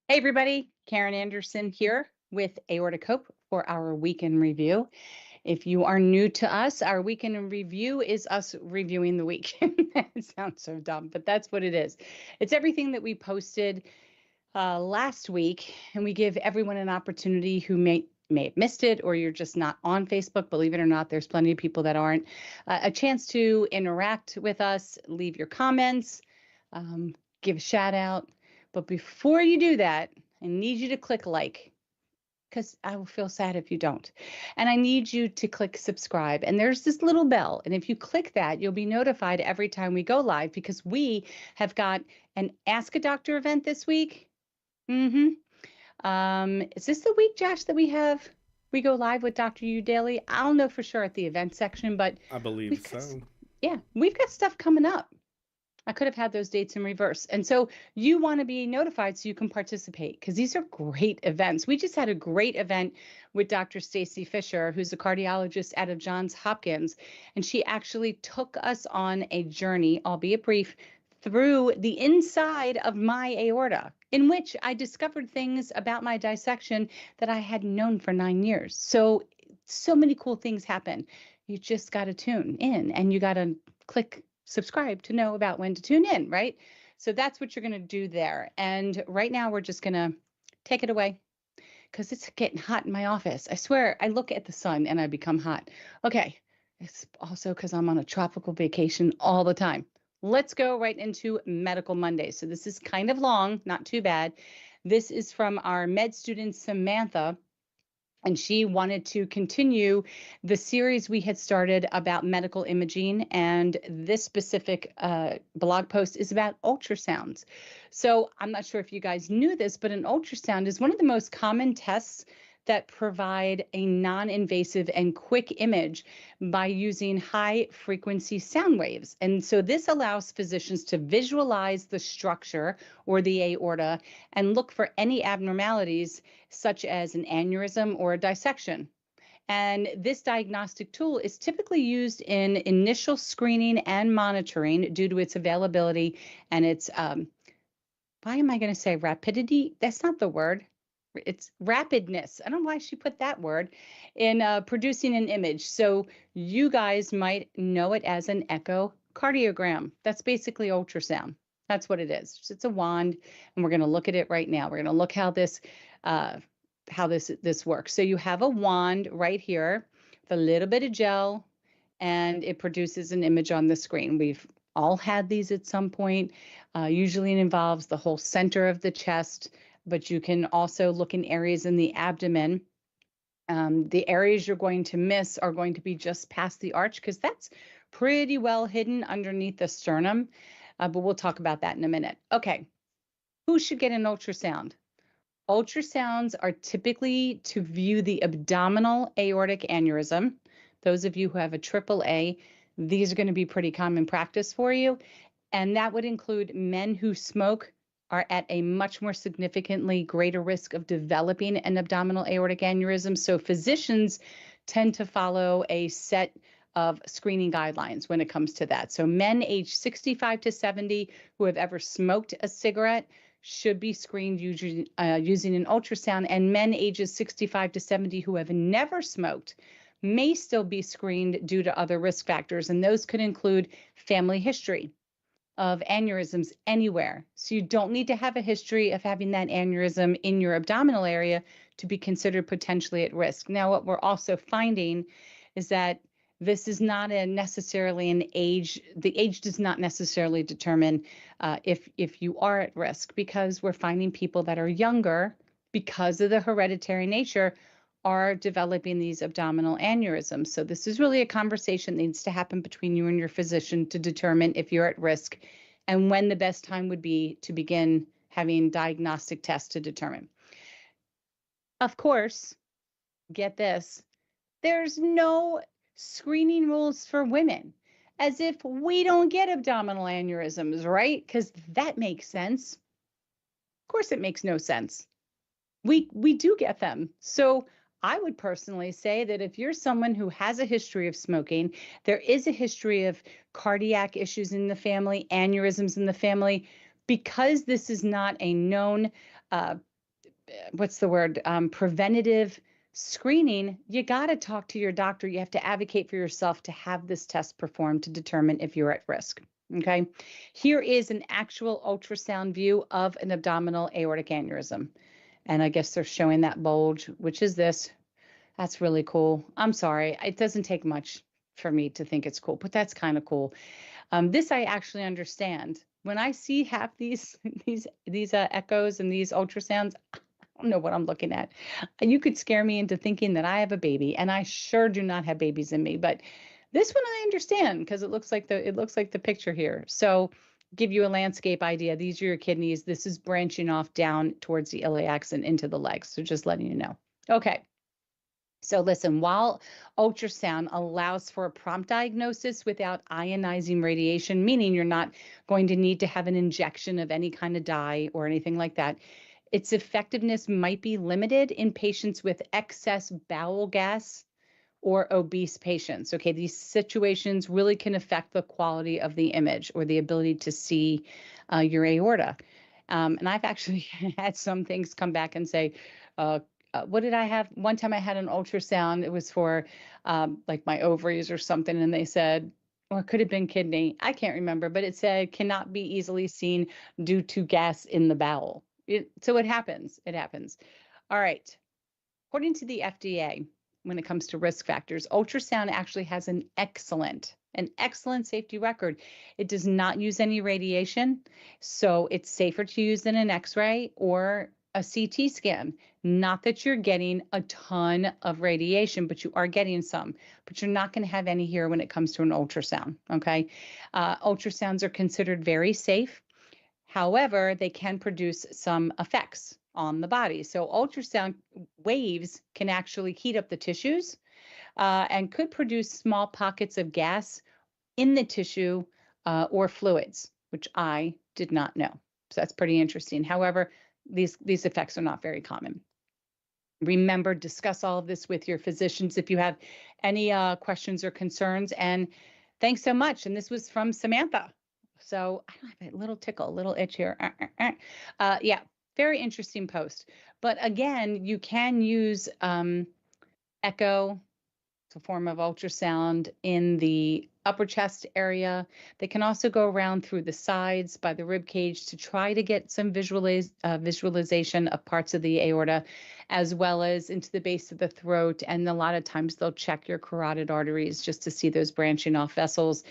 Hey, everybody. Karen Anderson here with Aortic Hope for our weekend review. If you are new to us, our weekend in review is us reviewing the week. It sounds so dumb, but that's what it is. It's everything that we posted last week, and we give everyone an opportunity who may have missed it, or you're just not on Facebook. Believe it or not, there's plenty of people that aren't. A chance to interact with us, leave your comments, give a shout out. But before you do that, I need you to click like because I will feel sad if you don't. And I need you to click subscribe. And there's this little bell. And if you click that, you'll be notified every time we go live because we have got an Ask a Doctor event this week. Mm-hmm. Is this the week, Josh, that we go live with Dr. U Daily? I don't know for sure at the event section, but I believe we've got, so. yeah, we've got stuff coming up. I could have had those dates in reverse. And so you want to be notified so you can participate because these are great events. We just had a great event with Dr. Stacy Fisher, who's a cardiologist out of Johns Hopkins. And she actually took us on a journey, albeit brief, through the inside of my aorta, in which I discovered things about my dissection that I had known for 9 years. So many cool things happen. You just got to tune in and you got to click subscribe to know about when to tune in, right? So that's what you're going to do there. And right now, we're just going to take it away because it's getting hot in my office. I swear, I look at the sun and I become hot. Okay. It's also because I'm on a tropical vacation all the time. Let's go right into Medical Monday. So this is kind of long, not too bad. This is from our med student, Samantha, and she wanted to continue the series we had started about medical imaging. And this specific blog post is about ultrasounds. So I'm not sure if you guys knew this, but an ultrasound is one of the most common tests that provide a non-invasive and quick image by using high frequency sound waves. And so this allows physicians to visualize the structure or the aorta and look for any abnormalities such as an aneurysm or a dissection. And this diagnostic tool is typically used in initial screening and monitoring due to its availability and its, why am I going to say rapidity? That's not the word. It's rapidness. I don't know why she put that word in producing an image. So you guys might know it as an echocardiogram. That's basically ultrasound. That's what it is. It's a wand, and we're going to look at it right now. We're going to look uh, how this works. So you have a wand right here with a little bit of gel, and it produces an image on the screen. We've all had these at some point. Usually it involves the whole center of the chest, but you can also look in areas in the abdomen. The areas you're going to miss are going to be just past the arch because that's pretty well hidden underneath the sternum. But we'll talk about that in a minute. Okay, who should get an ultrasound? Ultrasounds are typically to view the abdominal aortic aneurysm. Those of you who have a triple A, these are going to be pretty common practice for you. And that would include men who smoke, are at a much more significantly greater risk of developing an abdominal aortic aneurysm. So physicians tend to follow a set of screening guidelines when it comes to that. So men aged 65 to 70 who have ever smoked a cigarette should be screened using an ultrasound, and men ages 65 to 70 who have never smoked may still be screened due to other risk factors, and those could include family history of aneurysms anywhere. So you don't need to have a history of having that aneurysm in your abdominal area to be considered potentially at risk. Now, what we're also finding is that this is not necessarily an age. The age does not necessarily determine if you are at risk, because we're finding people that are younger because of the hereditary nature are developing these abdominal aneurysms. So this is really a conversation that needs to happen between you and your physician to determine if you're at risk and when the best time would be to begin having diagnostic tests to determine. Of course, get this, there's no screening rules for women, as if we don't get abdominal aneurysms, right? Because that makes sense. Of course, it makes no sense. We do get them. So I would personally say that if you're someone who has a history of smoking, there is a history of cardiac issues in the family, aneurysms in the family, because this is not a known what's the word? Preventative screening, you got to talk to your doctor. You have to advocate for yourself to have this test performed to determine if you're at risk. Okay. Here is an actual ultrasound view of an abdominal aortic aneurysm. And I guess they're showing that bulge, which is this. That's really cool. I'm sorry. It doesn't take much for me to think it's cool, but that's kind of cool. This I actually understand. When I see half these these echoes and these ultrasounds, I don't know what I'm looking at. You could scare me into thinking that I have a baby, and I sure do not have babies in me. But this one I understand because it looks like the picture here. So give you a landscape idea. These are your kidneys. This is branching off down towards the iliacs and into the legs. So just letting you know. Okay. So listen, while ultrasound allows for a prompt diagnosis without ionizing radiation, meaning you're not going to need to have an injection of any kind of dye or anything like that, its effectiveness might be limited in patients with excess bowel gas or obese patients. Okay, these situations really can affect the quality of the image or the ability to see your aorta. And I've actually had some things come back and say, what did I have? One time I had an ultrasound. It was for like my ovaries or something. And they said, or it could have been kidney. I can't remember, but it said cannot be easily seen due to gas in the bowel. So it happens. It happens. All right. According to the FDA, when it comes to risk factors, ultrasound actually has an excellent safety record. It does not use any radiation, so it's safer to use than an X-ray or a CT scan. Not that you're getting a ton of radiation, but you are getting some, but you're not going to have any here when it comes to an ultrasound, okay? Ultrasounds are considered very safe. However, they can produce some effects on the body. So ultrasound waves can actually heat up the tissues and could produce small pockets of gas in the tissue or fluids, which I did not know. So that's pretty interesting. However, these effects are not very common. Remember, discuss all of this with your physicians if you have any questions or concerns. And thanks so much. And this was from Samantha. So I don't have a little tickle, a little itch here. Yeah, very interesting post. But again, you can use echo. It's a form of ultrasound in the upper chest area. They can also go around through the sides by the rib cage to try to get some visualization of parts of the aorta, as well as into the base of the throat. And a lot of times they'll check your carotid arteries just to see those branching off vessels.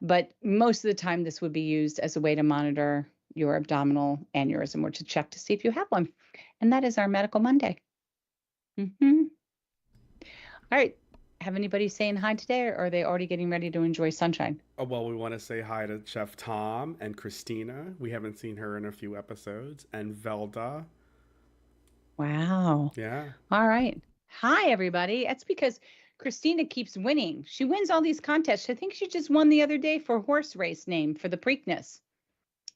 But most of the time, this would be used as a way to monitor your abdominal aneurysm or to check to see if you have one. And that is our Medical Monday. All right. Have anybody saying hi today, or are they already getting ready to enjoy sunshine? Oh, well, we want to say hi to Chef Tom and Christina. We haven't seen her in a few episodes. And Velda. Wow. Yeah. All right. Hi, everybody. That's because Christina keeps winning. She wins all these contests. I think she just won the other day for horse race name for the Preakness.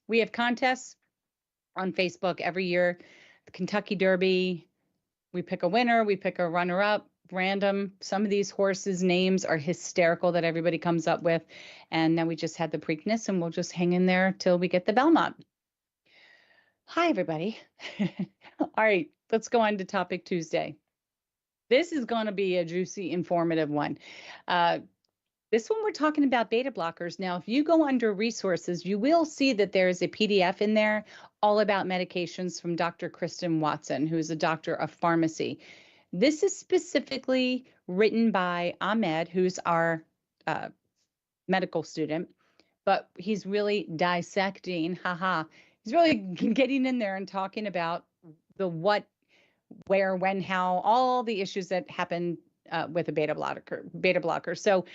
We have contests on Facebook every year. The Kentucky Derby. We pick a winner. We pick a runner-up. Random. Some of these horses' names are hysterical that everybody comes up with. And now we just had the Preakness, and we'll just hang in there till we get the Belmont. Hi, everybody. All right, let's go on to Topic Tuesday. This is going to be a juicy, informative one. This one we're talking about beta blockers. Now, if you go under resources, you will see that there is a PDF in there all about medications from Dr. Kristen Watson, who is a doctor of pharmacy. This is specifically written by Ahmed, who's our medical student, but he's really dissecting, he's really getting in there and talking about the what, where, when, how, all the issues that happen with a beta blocker. So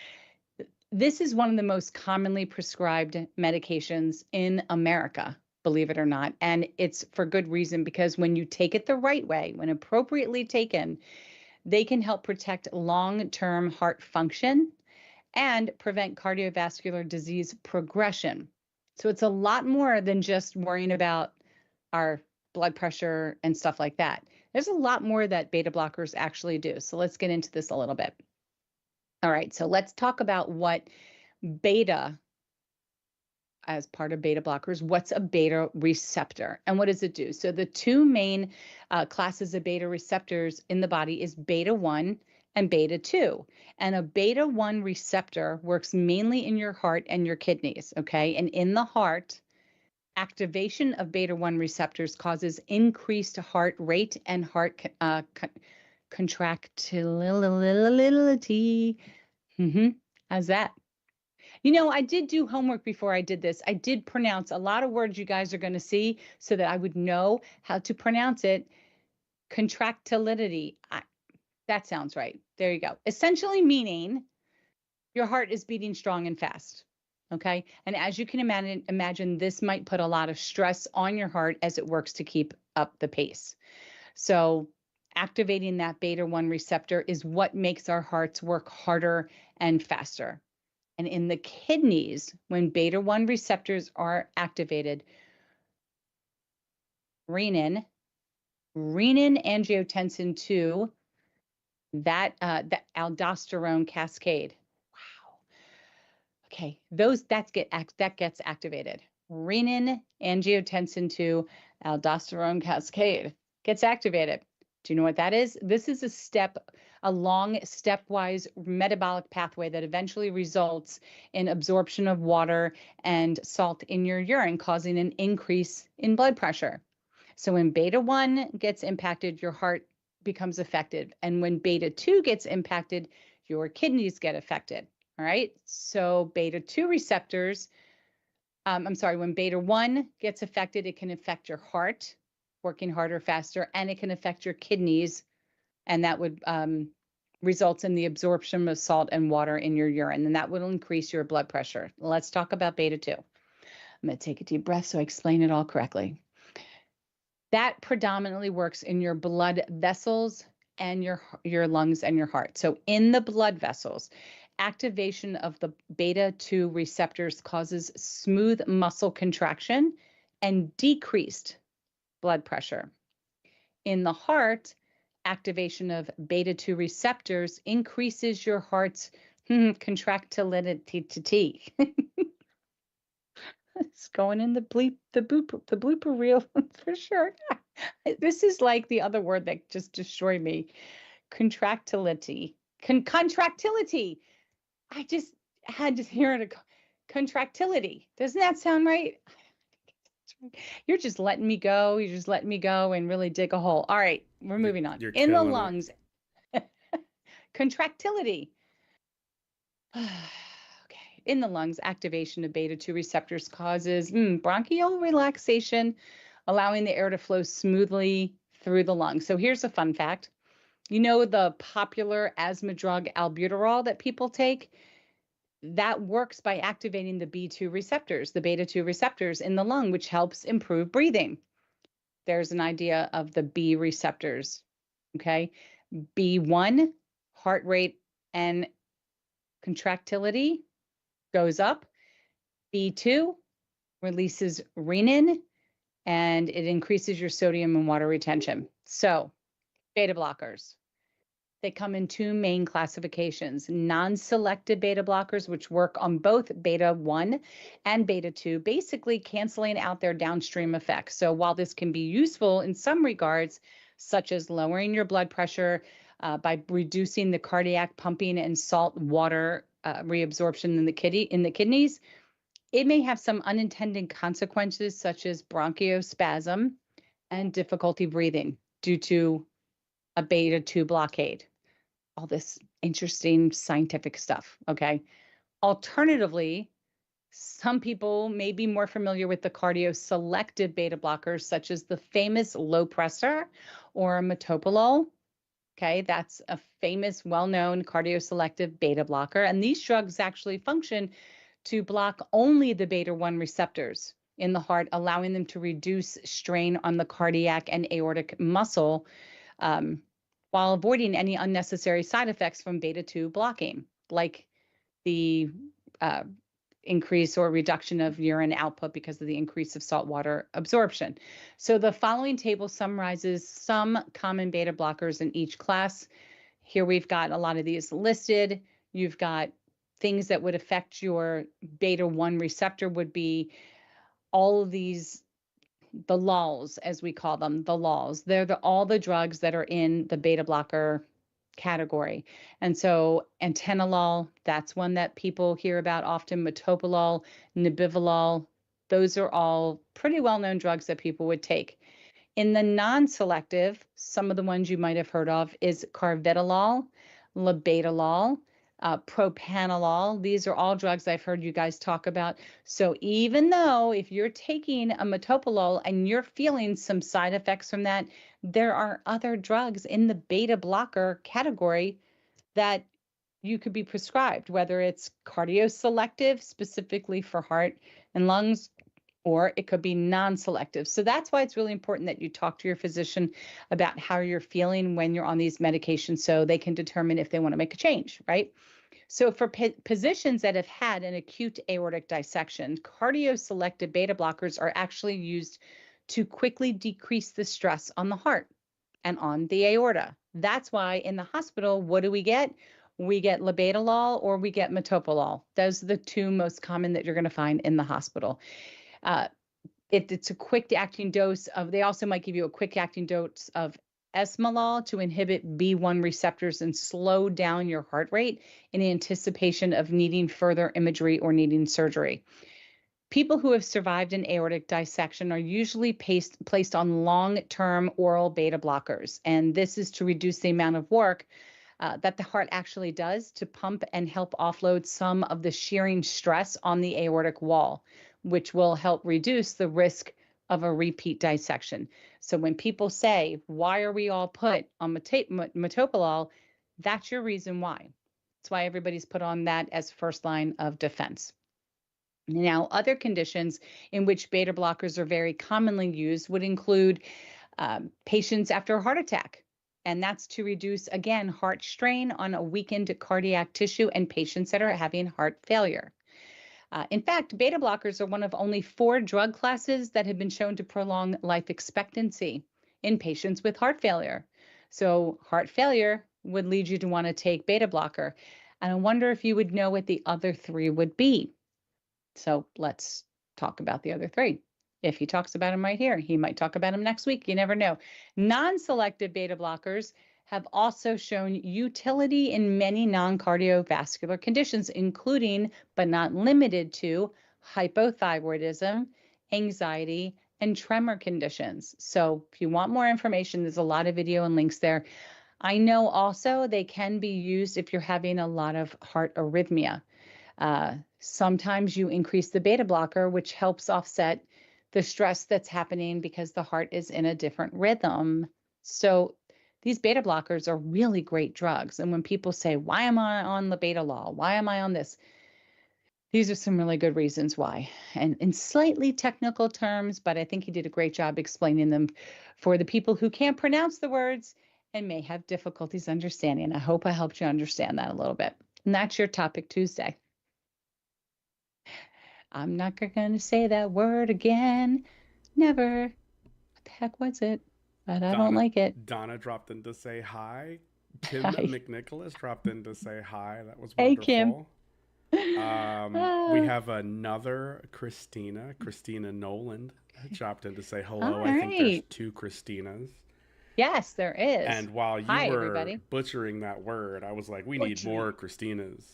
this is one of the most commonly prescribed medications in America, believe it or not. And it's for good reason, because when you take it the right way, when appropriately taken, they can help protect long-term heart function and prevent cardiovascular disease progression. So it's a lot more than just worrying about our blood pressure and stuff like that. There's a lot more that beta blockers actually do. So let's get into this a little bit. All right, so let's talk about what beta as part of beta blockers. What's a beta receptor and what does it do? So the two main classes of beta receptors in the body is beta 1 and beta 2. And a beta 1 receptor works mainly in your heart and your kidneys, okay? And in the heart, activation of beta 1 receptors causes increased heart rate and heart contractility. How's that? You know, I did do homework before I did this. I did pronounce a lot of words you guys are going to see so that I would know how to pronounce it. Contractility. That sounds right. There you go. Essentially meaning your heart is beating strong and fast. Okay. And as you can imagine, this might put a lot of stress on your heart as it works to keep up the pace. So activating that beta 1 receptor is what makes our hearts work harder and faster. And in the kidneys, when beta 1 receptors are activated, renin, angiotensin 2, that aldosterone cascade. Wow. Okay, that gets activated. Renin, angiotensin 2, aldosterone cascade gets activated. Do you know what that is? This is a long stepwise metabolic pathway that eventually results in absorption of water and salt in your urine, causing an increase in blood pressure. So when beta 1 gets impacted, your heart becomes affected. And when beta 2 gets impacted, your kidneys get affected. All right. So beta 2 receptors, when beta 1 gets affected, it can affect your heart, working harder, faster, and it can affect your kidneys. And that would result in the absorption of salt and water in your urine. And that will increase your blood pressure. Let's talk about beta 2. I'm going to take a deep breath so I explain it all correctly. That predominantly works in your blood vessels and your lungs and your heart. So in the blood vessels, activation of the beta 2 receptors causes smooth muscle contraction and decreased blood pressure. In the heart, activation of beta 2 receptors increases your heart's contractility. It's going in the blooper reel for sure. This is like the other word that just destroyed me. Contractility. Contractility. I just had to hear it. Contractility. Doesn't that sound right? You're just letting me go. You're just letting me go and really dig a hole. All right, we're moving on. In the lungs, contractility. Okay. In the lungs, activation of beta 2 receptors causes bronchial relaxation, allowing the air to flow smoothly through the lungs. So here's a fun fact. You know the popular asthma drug albuterol that people take? That works by activating the B2 receptors, the beta 2 receptors in the lung, which helps improve breathing. There's an idea of the B receptors, okay? B1, heart rate and contractility goes up. B2 releases renin, and it increases your sodium and water retention. So beta blockers. They come in two main classifications: non-selective beta blockers, which work on both beta 1 and beta 2, basically canceling out their downstream effects. So while this can be useful in some regards, such as lowering your blood pressure by reducing the cardiac pumping and salt water reabsorption in the kidneys, it may have some unintended consequences, such as bronchospasm and difficulty breathing due to a beta 2 blockade. All this interesting scientific stuff, okay? Alternatively, some people may be more familiar with the cardioselective beta blockers, such as the famous Lopressor or metoprolol. Okay, that's a famous, well-known cardioselective beta blocker. And these drugs actually function to block only the beta 1 receptors in the heart, allowing them to reduce strain on the cardiac and aortic muscle, while avoiding any unnecessary side effects from beta 2 blocking, like the increase or reduction of urine output because of the increase of saltwater absorption. So the following table summarizes some common beta blockers in each class. Here we've got a lot of these listed. You've got things that would affect your beta 1 receptor would be all of these, the LALs, as we call them, the LALs. They're all the drugs that are in the beta blocker category. And so antenolol, that's one that people hear about often, metoprolol, nebivolol, those are all pretty well-known drugs that people would take. In the non-selective, some of the ones you might have heard of is carvedilol, labetalol, propanolol. These are all drugs I've heard you guys talk about. So even though if you're taking a metoprolol and you're feeling some side effects from that, there are other drugs in the beta blocker category that you could be prescribed, whether it's cardioselective, specifically for heart and lungs, or it could be non-selective. So that's why it's really important that you talk to your physician about how you're feeling when you're on these medications so they can determine if they want to make a change, right? So for physicians that have had an acute aortic dissection, cardioselective beta blockers are actually used to quickly decrease the stress on the heart and on the aorta. That's why in the hospital, what do we get? We get labetalol or we get metoprolol. Those are the two most common that you're going to find in the hospital. It's a quick acting dose of, they also might give you a quick acting dose of esmolol to inhibit B1 receptors and slow down your heart rate in anticipation of needing further imagery or needing surgery. People who have survived an aortic dissection are usually placed on long-term oral beta blockers, and this is to reduce the amount of work that the heart actually does to pump and help offload some of the shearing stress on the aortic wall, which will help reduce the risk of a repeat dissection. So when people say, why are we all put on metoprolol? That's your reason why. That's why everybody's put on that as first line of defense. Now, other conditions in which beta blockers are very commonly used would include patients after a heart attack. And that's to reduce, again, heart strain on a weakened cardiac tissue and patients that are having heart failure. In fact, beta blockers are one of only 4 drug classes that have been shown to prolong life expectancy in patients with heart failure. So heart failure would lead you to want to take beta blocker. And I wonder if you would know what the other 3 would be. So let's talk about the other 3. If he talks about them right here, he might talk about them next week. You never know. Non-selective beta blockers have also shown utility in many non-cardiovascular conditions, including, but not limited to, hypothyroidism, anxiety, and tremor conditions. So if you want more information, there's a lot of video and links there. I know also they can be used if you're having a lot of heart arrhythmia. Sometimes you increase the beta blocker, which helps offset the stress that's happening because the heart is in a different rhythm. So these beta blockers are really great drugs. And when people say, why am I on labetalol? Why am I on this? These are some really good reasons why. And in slightly technical terms, but I think he did a great job explaining them for the people who can't pronounce the words and may have difficulties understanding. I hope I helped you understand that a little bit. And that's your Topic Tuesday. I'm not going to say that word again. Never. What the heck was it? But I don't like it. Donna dropped in to say hi. Kim Hi. McNicholas dropped in to say hi. That was Hey, Kim. We have another Christina Noland dropped in to say hello. All I think there's right. 2 Christinas. Yes, there is. And while you Hi, were everybody. butchering that word, I was like, we need more Christinas.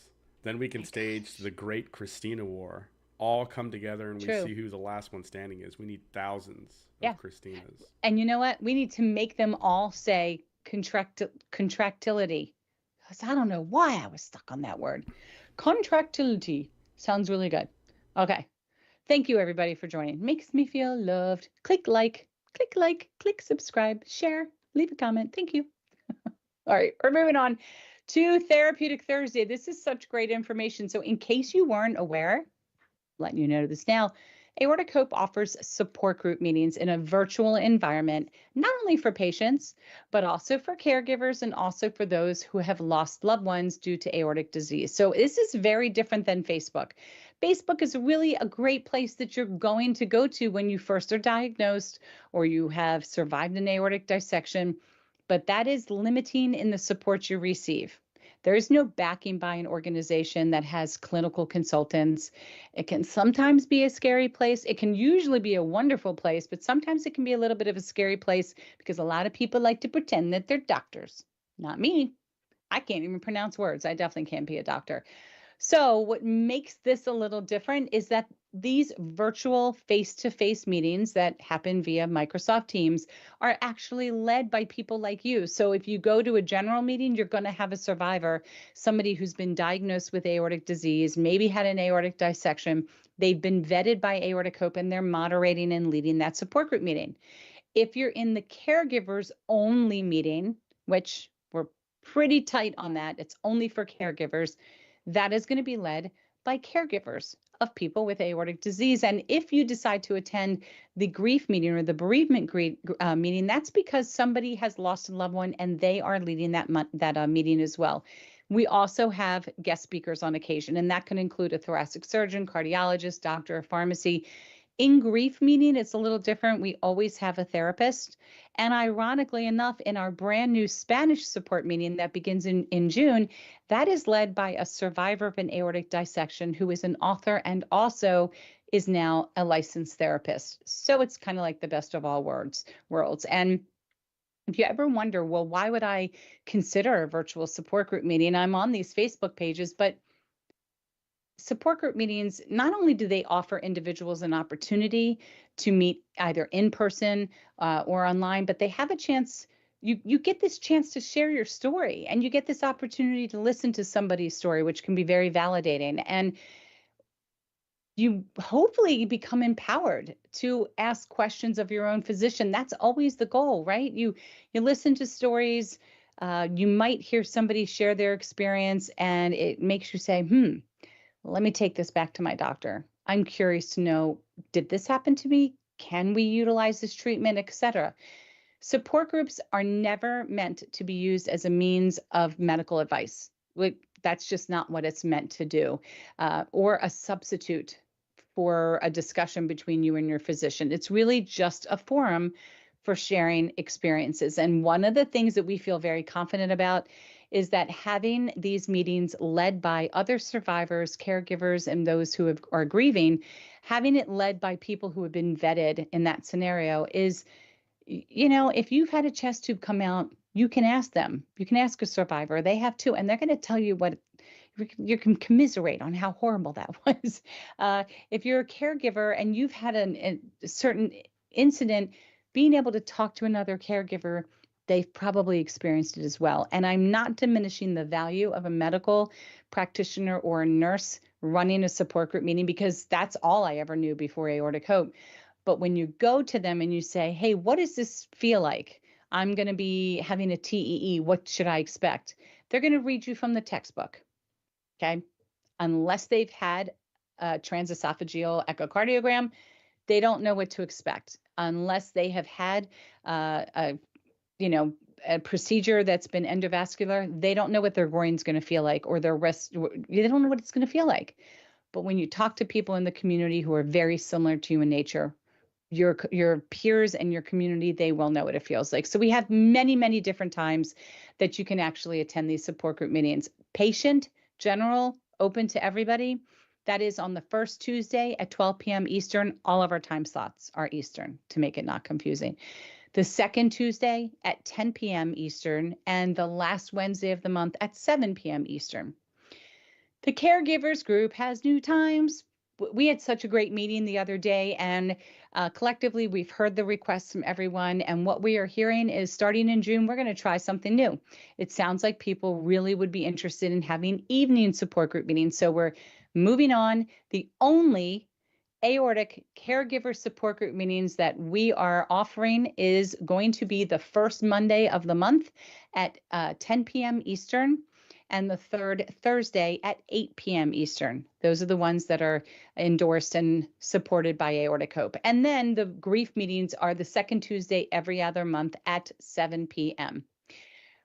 Then we can stage the Great Christina War. All come together and we see who the last one standing is. We need thousands of Christinas. And you know what? We need to make them all say contractility. Because I don't know why I was stuck on that word. Contractility sounds really good. Okay. Thank you, everybody, for joining. Makes me feel loved. Click like, click subscribe, share, leave a comment. Thank you. All right, we're moving on to Therapeutic Thursday. This is such great information. So in case you weren't aware, letting you know this now, Aortic Hope offers support group meetings in a virtual environment, not only for patients, but also for caregivers and also for those who have lost loved ones due to aortic disease. So this is very different than Facebook. Facebook is really a great place that you're going to go to when you first are diagnosed or you have survived an aortic dissection, but that is limiting in the support you receive. There is no backing by an organization that has clinical consultants. It can sometimes be a scary place. It can usually be a wonderful place, but sometimes it can be a little bit of a scary place because a lot of people like to pretend that they're doctors. Not me. I can't even pronounce words. I definitely can't be a doctor. So, what makes this a little different is that these virtual face-to-face meetings that happen via Microsoft Teams are actually led by people like you. So, if you go to a general meeting, you're going to have a survivor, somebody who's been diagnosed with aortic disease, maybe had an aortic dissection. They've been vetted by Aortic Hope and they're moderating and leading that support group meeting. If you're in the caregivers only meeting, which we're pretty tight on that, it's only for caregivers, that is going to be led by caregivers of people with aortic disease. And if you decide to attend the grief meeting or the bereavement meeting, that's because somebody has lost a loved one and they are leading that meeting as well. We also have guest speakers on occasion, and that can include a thoracic surgeon, cardiologist, doctor, or pharmacy. In grief meeting, it's a little different. We always have a therapist. And ironically enough, in our brand new Spanish support meeting that begins in June, that is led by a survivor of an aortic dissection who is an author and also is now a licensed therapist. So it's kind of like the best of all worlds. And if you ever wonder, well, why would I consider a virtual support group meeting? I'm on these Facebook pages, but support group meetings, not only do they offer individuals an opportunity to meet either in person or online, but they have a chance, you get this chance to share your story and you get this opportunity to listen to somebody's story, which can be very validating. And you hopefully become empowered to ask questions of your own physician. That's always the goal, right? You listen to stories, you might hear somebody share their experience and it makes you say, let me take this back to my doctor. I'm curious to know, did this happen to me? Can we utilize this treatment, etc.? Support groups are never meant to be used as a means of medical advice. That's just not what it's meant to do, or a substitute for a discussion between you and your physician. It's really just a forum for sharing experiences. And one of the things that we feel very confident about is that having these meetings led by other survivors, caregivers, and those who are grieving, having it led by people who have been vetted in that scenario is, if you've had a chest tube come out, you can ask them. You can ask a survivor. They have too, and they're going to tell you what you can commiserate on how horrible that was. If you're a caregiver and you've had a certain incident, being able to talk to another caregiver, they've probably experienced it as well. And I'm not diminishing the value of a medical practitioner or a nurse running a support group meeting, because that's all I ever knew before Aortic Hope. But when you go to them and you say, hey, what does this feel like? I'm going to be having a TEE. What should I expect? They're going to read you from the textbook. Okay. Unless they've had a transesophageal echocardiogram, they don't know what to expect. Unless they have had a procedure that's been endovascular, they don't know what their groin's going to feel like, or their wrist, they don't know what it's going to feel like. But when you talk to people in the community who are very similar to you in nature, your peers and your community, they will know what it feels like. So we have many, many different times that you can actually attend these support group meetings. Patient, general, open to everybody. That is on the first Tuesday at 12 p.m. Eastern. All of our time slots are Eastern, to make it not confusing. The second Tuesday at 10 p.m. Eastern, and the last Wednesday of the month at 7 p.m. Eastern. The caregivers group has new times. We had such a great meeting the other day, and collectively we've heard the requests from everyone. And what we are hearing is, starting in June, we're going to try something new. It sounds like people really would be interested in having evening support group meetings. So we're moving on. The only aortic caregiver support group meetings that we are offering is going to be the first Monday of the month at 10 p.m. Eastern, and the third Thursday at 8 p.m. Eastern. Those are the ones that are endorsed and supported by Aortic Hope. And then the grief meetings are the second Tuesday every other month at 7 p.m.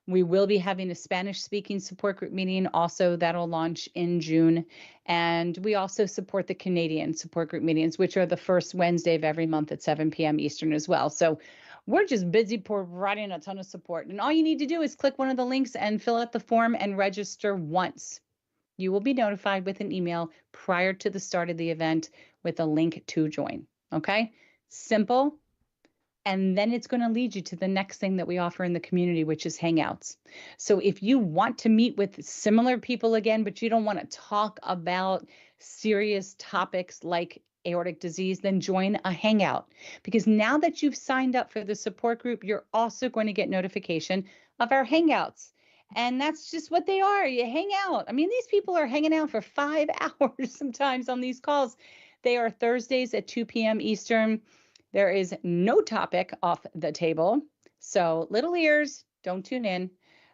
We will be having a Spanish-speaking support group meeting also that'll launch in June. And we also support the Canadian support group meetings, which are the first Wednesday of every month at 7 p.m. Eastern as well. So We're just busy providing a ton of support. And all you need to do is click one of the links and fill out the form and register once. You will be notified with an email prior to the start of the event with a link to join. Okay? Simple. And then it's going to lead you to the next thing that we offer in the community, which is Hangouts. So if you want to meet with similar people again, but you don't want to talk about serious topics like aortic disease, then join a Hangout. Because now that you've signed up for the support group, you're also going to get notification of our Hangouts. And that's just what they are. You hang out. I mean, these people are hanging out for 5 hours sometimes on these calls. They are Thursdays at 2 p.m. Eastern. There is no topic off the table. So little ears, don't tune in.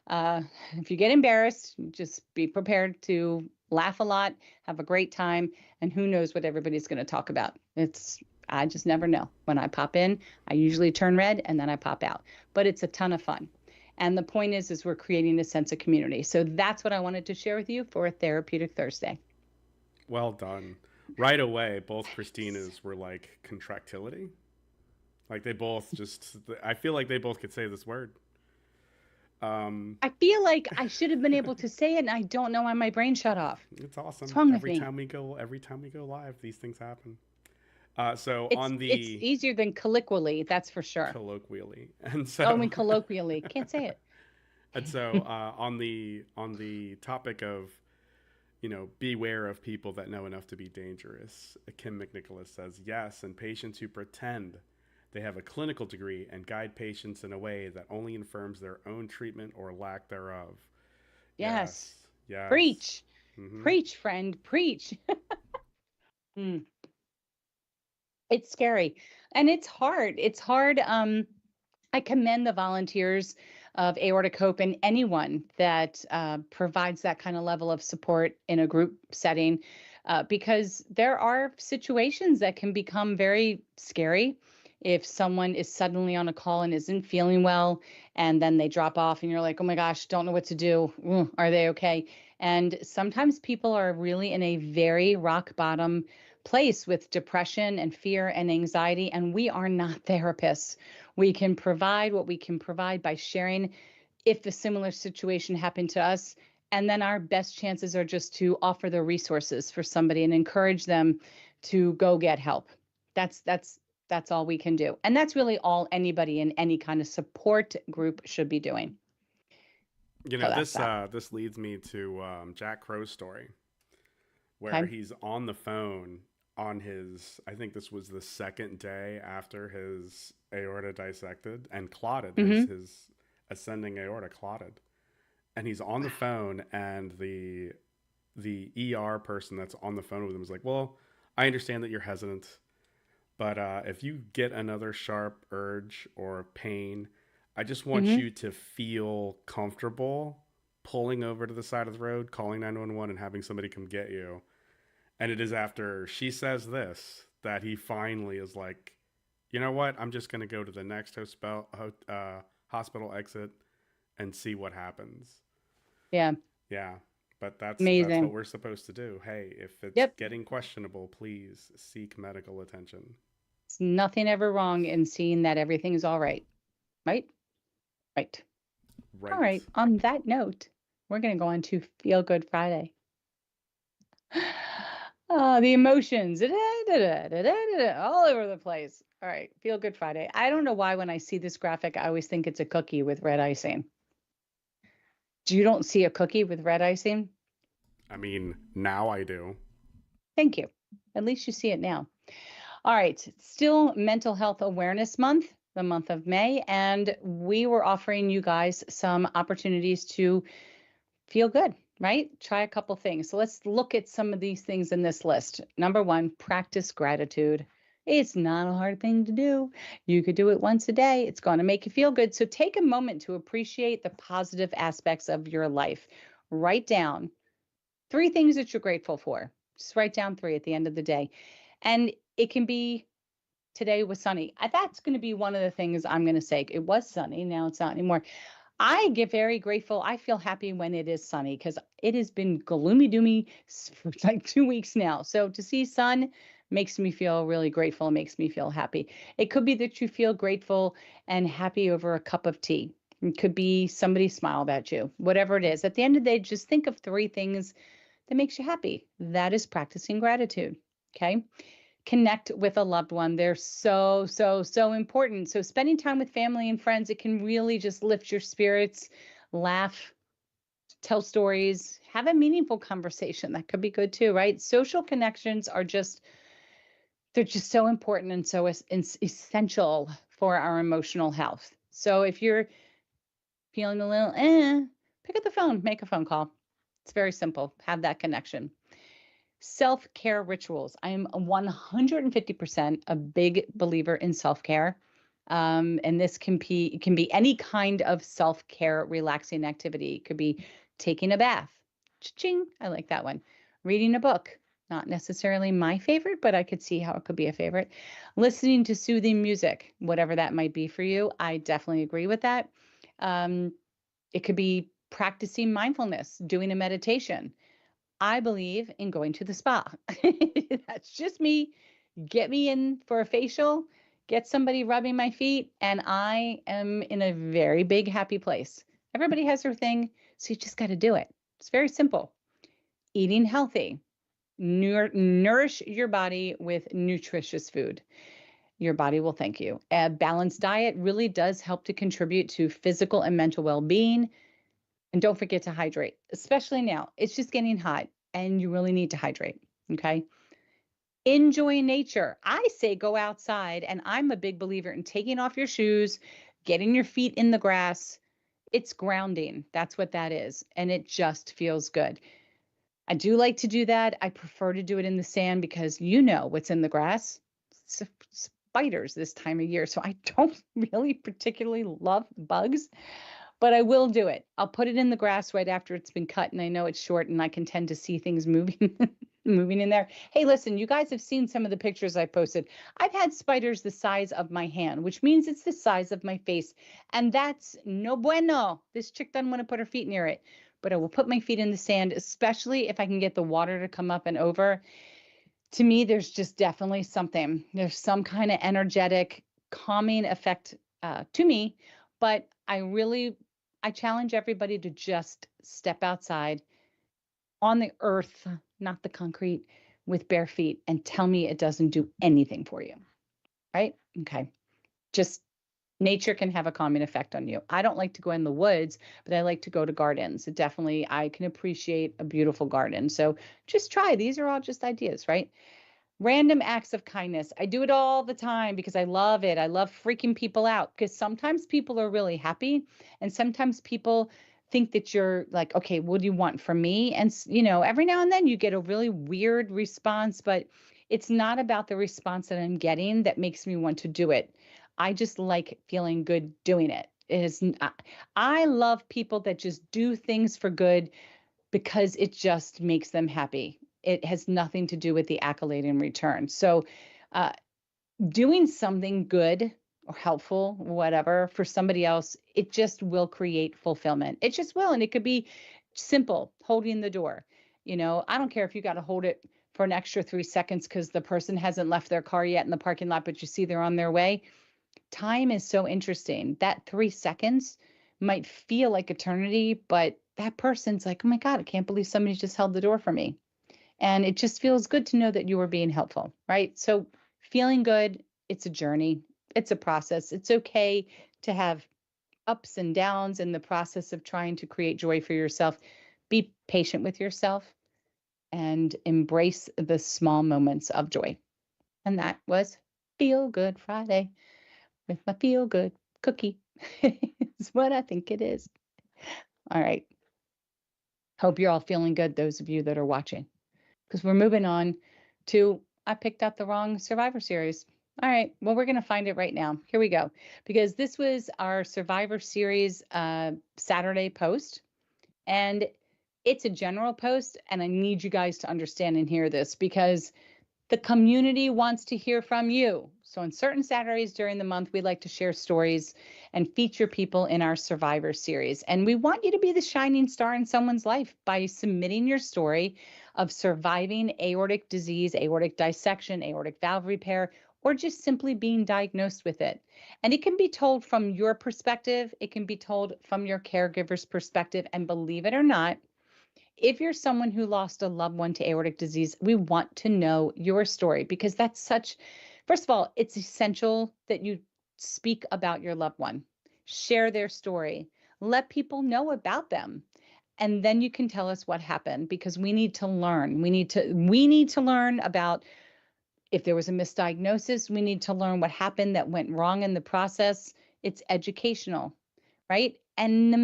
If you get embarrassed, just be prepared to laugh a lot, have a great time, and who knows what everybody's going to talk about. I just never know. When I pop in, I usually turn red and then I pop out. But it's a ton of fun. And the point is we're creating a sense of community. So that's what I wanted to share with you for a Therapeutic Thursday. Well done. Right away, both Christinas were like contractility. Like they both just, I feel like they both could say this word. I feel like I should have been able to say it, and I don't know why my brain shut off. It's awesome. What's wrong with every me? time we go live, these things happen. It's easier than colloquially, that's for sure. Colloquially, and so. Oh, I mean colloquially, can't say it. And so, on the topic of, beware of people that know enough to be dangerous, Kim McNicholas says, yes, and patients who pretend they have a clinical degree and guide patients in a way that only affirms their own treatment or lack thereof. Yes. Yes. Preach. Mm-hmm. Preach, friend. Preach. It's scary. And it's hard. It's hard. I commend the volunteers of Aortic Hope and anyone that provides that kind of level of support in a group setting, because there are situations that can become very scary. If someone is suddenly on a call and isn't feeling well, and then they drop off and you're like, oh my gosh, don't know what to do. Are they okay? And sometimes people are really in a very rock bottom place with depression and fear and anxiety. And we are not therapists. We can provide what we can provide by sharing if a similar situation happened to us. And then our best chances are just to offer the resources for somebody and encourage them to go get help. That's all we can do. And that's really all anybody in any kind of support group should be doing. This leads me to Jack Crow's story, where he's on the phone on I think this was the second day after his aorta dissected and clotted, his ascending aorta clotted. And he's on the phone, and the ER person that's on the phone with him is like, well, I understand that you're hesitant, but if you get another sharp urge or pain, I just want you to feel comfortable pulling over to the side of the road, calling 911, and having somebody come get you. And it is after she says this that he finally is like, you know what? I'm just going to go to the next hospital exit and see what happens. Yeah. Yeah. But that's amazing. What we're supposed to do. Hey, if it's getting questionable, please seek medical attention. It's nothing ever wrong in seeing that everything is all right. Right? Right. All right. On that note, we're going to go on to Feel Good Friday. The emotions all over the place. All right. Feel Good Friday. I don't know why when I see this graphic, I always think it's a cookie with red icing. You don't see a cookie with red icing? I mean, now I do. Thank you. At least you see it now. All right. Still Mental Health Awareness Month, the month of May, and we were offering you guys some opportunities to feel good, right? Try a couple things. So let's look at some of these things in this list. Number one, practice gratitude. It's not a hard thing to do. You could do it once a day. It's going to make you feel good. So take a moment to appreciate the positive aspects of your life. Write down 3 things that you're grateful for. Just write down 3 at the end of the day. And it can be, today was sunny. That's going to be one of the things I'm going to say. It was sunny. Now it's not anymore. I get very grateful. I feel happy when it is sunny because it has been gloomy doomy for like 2 weeks now. So to see sun makes me feel really grateful, makes me feel happy. It could be that you feel grateful and happy over a cup of tea. It could be somebody smiled at you, whatever it is. At the end of the day, just think of 3 things that makes you happy. That is practicing gratitude. Okay. Connect with a loved one. They're so, so, so important. So spending time with family and friends, it can really just lift your spirits, laugh, tell stories, have a meaningful conversation. That could be good too, right? Social connections are just, they're just so important and so essential for our emotional health. So if you're feeling a little, pick up the phone, make a phone call. It's very simple. Have that connection. Self-care rituals. I am 150% a big believer in self-care. And this can be any kind of self-care relaxing activity. It could be taking a bath. Cha-ching, I like that one. Reading a book. Not necessarily my favorite, but I could see how it could be a favorite. Listening to soothing music, whatever that might be for you. I definitely agree with that. It could be practicing mindfulness, doing a meditation. I believe in going to the spa. That's just me. Get me in for a facial, get somebody rubbing my feet, and I am in a very big, happy place. Everybody has their thing, so you just got to do it. It's very simple. Eating healthy. Nourish your body with nutritious food. Your body will thank you. A balanced diet really does help to contribute to physical and mental well-being. And don't forget to hydrate, especially now. It's just getting hot and you really need to hydrate. Okay. Enjoy nature. I say go outside, and I'm a big believer in taking off your shoes, getting your feet in the grass. It's grounding. That's what that is. And it just feels good. I do like to do that. I prefer to do it in the sand because you know what's in the grass. Spiders this time of year. So I don't really particularly love bugs, but I will do it. I'll put it in the grass right after it's been cut, and I know it's short and I can tend to see things moving moving in there. Hey, listen, you guys have seen some of the pictures I posted. I've had spiders the size of my hand, which means it's the size of my face, and that's no bueno. This chick doesn't want to put her feet near it, but I will put my feet in the sand, especially if I can get the water to come up and over. To me, there's just definitely something. There's some kind of energetic calming effect to me, but I challenge everybody to just step outside on the earth, not the concrete, with bare feet and tell me it doesn't do anything for you. Right? Okay. Just nature can have a calming effect on you. I don't like to go in the woods, but I like to go to gardens. I can appreciate a beautiful garden. So just try. These are all just ideas, right? Random acts of kindness. I do it all the time because I love it. I love freaking people out because sometimes people are really happy and sometimes people think that you're like, okay, what do you want from me? And, every now and then you get a really weird response, but it's not about the response that I'm getting that makes me want to do it. I just like feeling good doing it. I love people that just do things for good because it just makes them happy. It has nothing to do with the accolade in return. So, doing something good or helpful, whatever, for somebody else, it just will create fulfillment. It just will. And it could be simple, holding the door. I don't care if you got to hold it for an extra 3 seconds because the person hasn't left their car yet in the parking lot, but you see they're on their way. Time is so interesting. That 3 seconds might feel like eternity, but that person's like, oh my God, I can't believe somebody just held the door for me. And it just feels good to know that you were being helpful, right? So feeling good, it's a journey, it's a process. It's okay to have ups and downs in the process of trying to create joy for yourself. Be patient with yourself and embrace the small moments of joy. And that was Feel Good Friday with my Feel Good cookie. It's what I think it is. All right. Hope you're all feeling good, those of you that are watching. Because we're moving on to, I picked out the wrong Survivor Series. All right, well, we're going to find it right now. Here we go. Because this was our Survivor Series Saturday post. And it's a general post. And I need you guys to understand and hear this because the community wants to hear from you. So on certain Saturdays during the month, we like to share stories and feature people in our Survivor series. And we want you to be the shining star in someone's life by submitting your story of surviving aortic disease, aortic dissection, aortic valve repair, or just simply being diagnosed with it. And it can be told from your perspective. It can be told from your caregiver's perspective. And believe it or not, if you're someone who lost a loved one to aortic disease, we want to know your story because that's such, first of all, it's essential that you speak about your loved one, share their story, let people know about them. And then you can tell us what happened because we need to learn. We need to learn about if there was a misdiagnosis. We need to learn what happened that went wrong in the process. It's educational, right? And the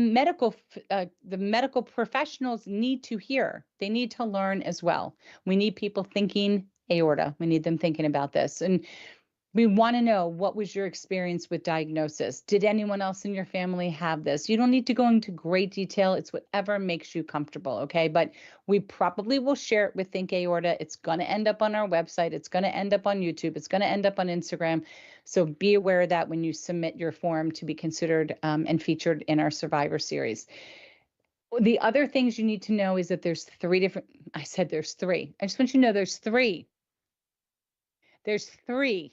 medical professionals need to hear. They need to learn as well. We need people thinking aorta. We need them thinking about this. And we want to know, what was your experience with diagnosis? Did anyone else in your family have this? You don't need to go into great detail. It's whatever makes you comfortable, okay? But we probably will share it with Think Aorta. It's going to end up on our website. It's going to end up on YouTube. It's going to end up on Instagram. So be aware of that when you submit your form to be considered and featured in our Survivor series. The other things you need to know is that there's three different, I said there's three. I just want you to know there's three. There's three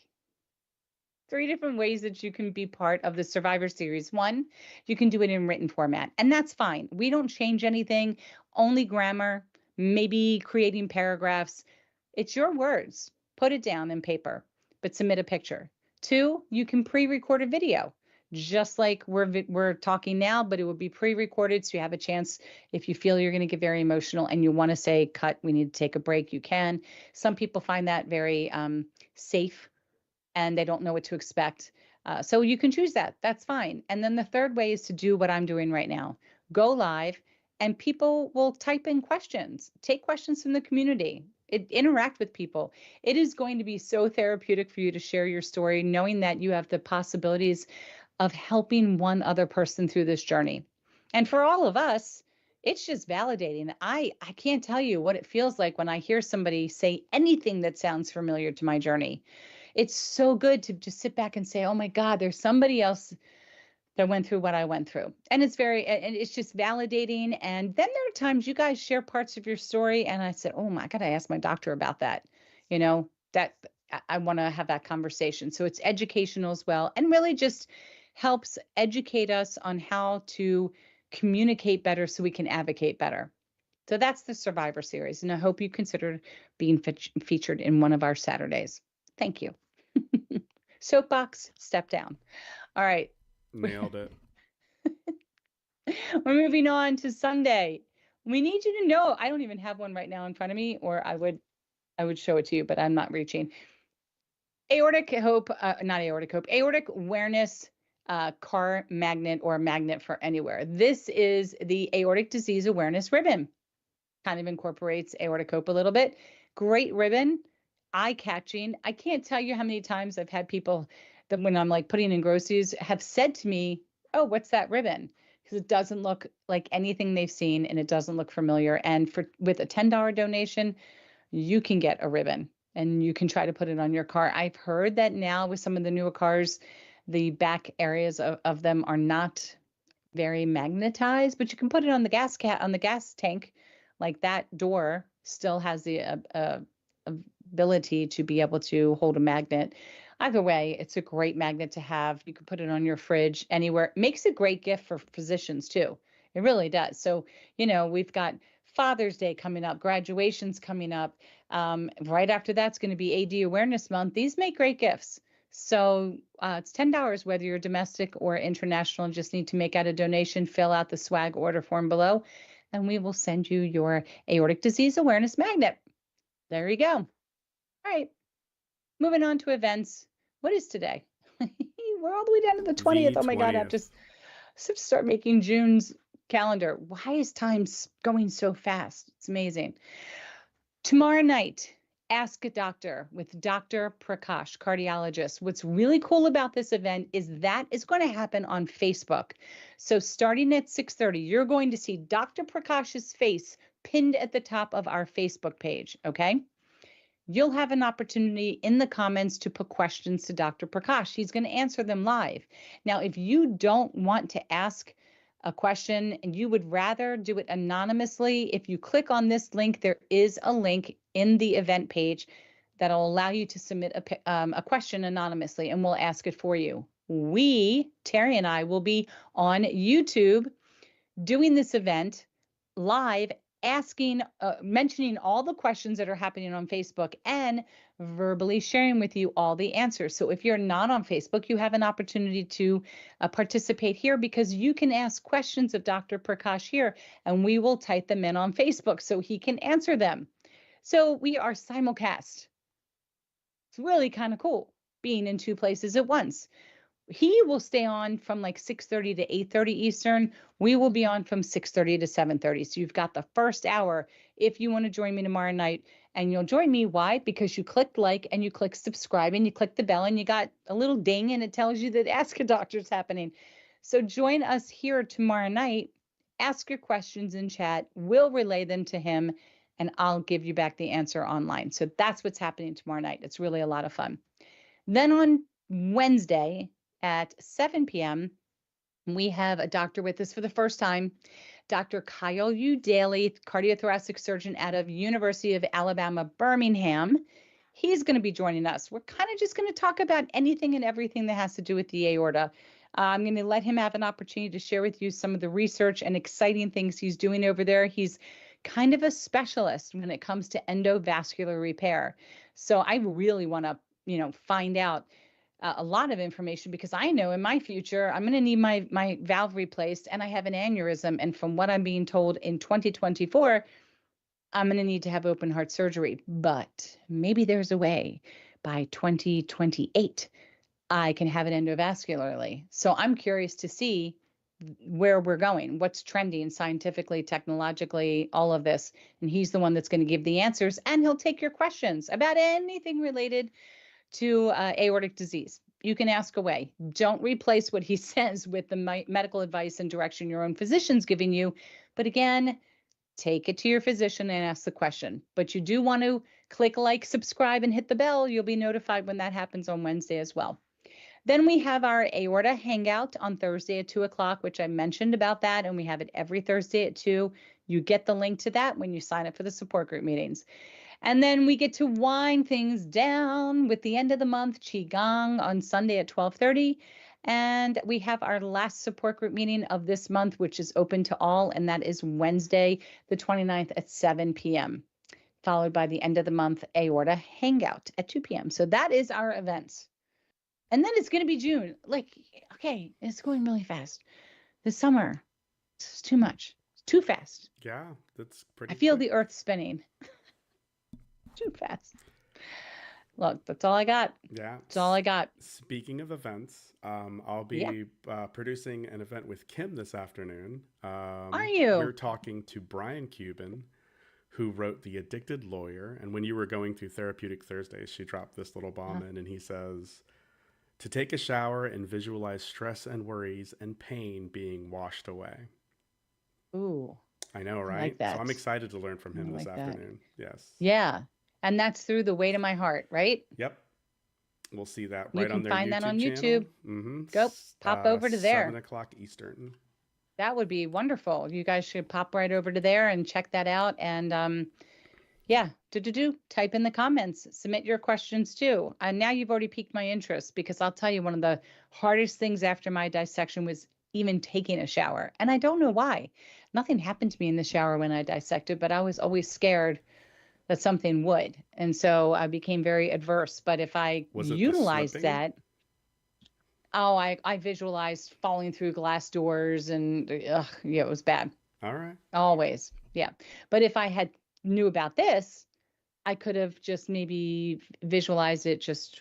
different ways that you can be part of the Survivor series. One, you can do it in written format, and that's fine. We don't change anything, only grammar, maybe creating paragraphs. It's your words. Put it down in paper, but submit a picture. Two, you can pre-record a video, just like we're talking now, but it will be pre-recorded, so you have a chance if you feel you're going to get very emotional and you want to say, cut, we need to take a break, you can. Some people find that very safe and they don't know what to expect. So you can choose that. That's fine. And then the third way is to do what I'm doing right now. Go live, and people will type in questions. Take questions from the community. Interact with people. It is going to be so therapeutic for you to share your story, knowing that you have the possibilities of helping one other person through this journey. And for all of us, it's just validating. I can't tell you what it feels like when I hear somebody say anything that sounds familiar to my journey. It's so good to just sit back and say, oh my God, there's somebody else that went through what I went through. And it's just validating. And then there are times you guys share parts of your story. And I said, oh my, I got to ask my doctor about that. That I want to have that conversation. So it's educational as well. And really just helps educate us on how to communicate better so we can advocate better. So that's the Survivor series. And I hope you consider being featured in one of our Saturdays. Thank you. Soapbox, step down. All right. Nailed it. We're moving on to Sunday. We need you to know, I don't even have one right now in front of me, or I would show it to you, but I'm not reaching. Aortic awareness car magnet or magnet for anywhere. This is the aortic disease awareness ribbon. Kind of incorporates aortic hope a little bit. Great ribbon. Eye-catching. I can't tell you how many times I've had people that when I'm like putting in groceries have said to me, oh, what's that ribbon? Because it doesn't look like anything they've seen and it doesn't look familiar. And with a $10 donation, you can get a ribbon and you can try to put it on your car. I've heard that now with some of the newer cars, the back areas of them are not very magnetized, but you can put it on the gas tank. Like that door still has the ability to be able to hold a magnet. Either way, it's a great magnet to have. You can put it on your fridge anywhere. It makes a great gift for physicians too. It really does. So, we've got Father's Day coming up, graduations coming up. Right after that's going to be AD Awareness Month. These make great gifts. So it's $10 whether you're domestic or international. Just need to make out a donation, fill out the swag order form below, and we will send you your aortic disease awareness magnet. There you go. All right. Moving on to events. What is today? We're all the way down to the 20th. Oh my God, I have to start making June's calendar. Why is time going so fast? It's amazing. Tomorrow night, Ask a Doctor with Dr. Prakash, cardiologist. What's really cool about this event is that it's going to happen on Facebook. So starting at 6:30, you're going to see Dr. Prakash's face pinned at the top of our Facebook page, okay? you'll have an opportunity in the comments to put questions to Dr. Prakash. He's going to answer them live. Now, if you don't want to ask a question and you would rather do it anonymously, if you click on this link, there is a link in the event page that'll allow you to submit a question anonymously, and we'll ask it for you. Terry and I, will be on YouTube doing this event live, asking, mentioning all the questions that are happening on Facebook and verbally sharing with you all the answers. So if you're not on Facebook, you have an opportunity to participate here, because you can ask questions of Dr. Prakash here and we will type them in on Facebook so he can answer them. So we are simulcast. It's really kind of cool being in two places at once. He will stay on from like 6:30 to 8:30 Eastern. We will be on from 6:30 to 7:30. So you've got the first hour if you want to join me tomorrow night. And you'll join me. Why? Because you clicked like and you click subscribe and you click the bell and you got a little ding and it tells you that Ask a Doctor is happening. So join us here tomorrow night. Ask your questions in chat. We'll relay them to him and I'll give you back the answer online. So that's what's happening tomorrow night. It's really a lot of fun. Then on Wednesday at 7 p.m., we have a doctor with us for the first time, Dr. Kyle U. Daly, cardiothoracic surgeon out of University of Alabama, Birmingham. He's going to be joining us. We're kind of just going to talk about anything and everything that has to do with the aorta. I'm going to let him have an opportunity to share with you some of the research and exciting things he's doing over there. He's kind of a specialist when it comes to endovascular repair. So I really want to, find out a lot of information, because I know in my future I'm going to need my valve replaced and I have an aneurysm. And from what I'm being told, in 2024, I'm going to need to have open heart surgery. But maybe there's a way by 2028 I can have it endovascularly. So I'm curious to see where we're going, what's trending scientifically, technologically, all of this. And he's the one that's going to give the answers, and he'll take your questions about anything related to aortic disease. You can ask away. Don't replace what he says with the medical advice and direction your own physician's giving you. But again, take it to your physician and ask the question. But you do want to click like, subscribe, and hit the bell. You'll be notified when that happens on Wednesday as well. Then we have our aorta hangout on Thursday at 2 o'clock, which I mentioned about that. And we have it every Thursday at 2. You get the link to that when you sign up for the support group meetings. And then we get to wind things down with the end of the month Qigong on Sunday at 12:30. And we have our last support group meeting of this month, which is open to all. And that is Wednesday, the 29th at 7 p.m., followed by the end of the month aorta hangout at 2 p.m. So that is our events. And then it's going to be June. Okay, it's going really fast. This summer, it's too much. It's too fast. Yeah, that's pretty. I feel the earth spinning. Too fast. Look, that's all I got. Yeah. That's all I got. Speaking of events, I'll be producing an event with Kim this afternoon. Are you? We're talking to Brian Cuban, who wrote The Addicted Lawyer. And when you were going through Therapeutic Thursdays, she dropped this little bomb in, and he says, to take a shower and visualize stress and worries and pain being washed away. Ooh. I know, right? I like that. So I'm excited to learn from him this afternoon. Yes. Yeah. And that's through The Weight of My Heart, right? Yep. We'll see that right on their YouTube channel. You can find that on YouTube. Mm-hmm. Go pop over to there. 7 o'clock Eastern. That would be wonderful. You guys should pop right over to there and check that out. And type in the comments, submit your questions too. And now you've already piqued my interest, because I'll tell you, one of the hardest things after my dissection was even taking a shower. And I don't know why. Nothing happened to me in the shower when I dissected, but I was always scared that something would. And so I became very adverse. But if I utilized that, I visualized falling through glass doors and it was bad. All right. Always. Yeah. But if I had knew about this, I could have just maybe visualized it just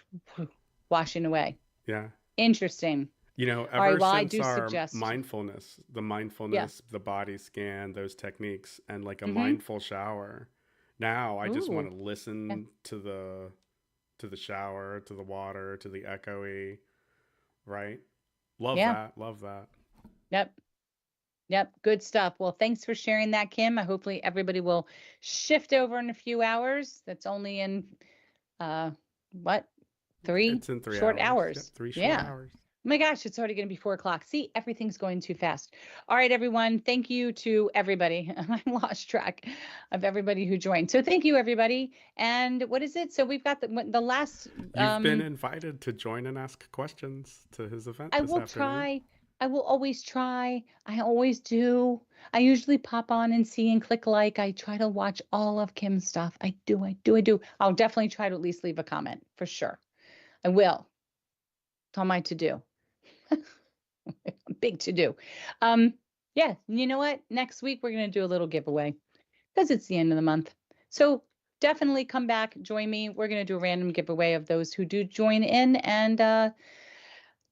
washing away. Yeah. Interesting. Ever since our mindfulness, the body scan, those techniques, and like a mindful shower, now I just want to listen to the shower, to the water, to the echoey, right? Love that. Yep. Good stuff. Well, thanks for sharing that, Kim. Hopefully everybody will shift over in a few hours. That's only in what? 3 It's in 3 short hours. hours. Yep, 3 short Yeah. hours. Oh my gosh, it's already going to be 4 o'clock. See, everything's going too fast. All right, everyone. Thank you to everybody. I lost track of everybody who joined. So thank you, everybody. And what is it? So we've got the last. You've been invited to join and ask questions to his event I this will afternoon. try. I will always try. I always do. I usually pop on and see and click like. I try to watch all of Kim's stuff. I do. I'll definitely try to at least leave a comment for sure. I will. It's on my to-do. Big to-do. Yeah, you know what? Next week we're going to do a little giveaway because it's the end of the month. So definitely come back, join me. We're going to do a random giveaway of those who do join in, and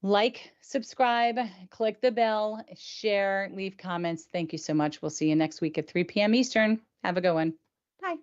like, subscribe, click the bell, share, leave comments. Thank you so much. We'll see you next week at 3 p.m. Eastern. Have a good one. Bye.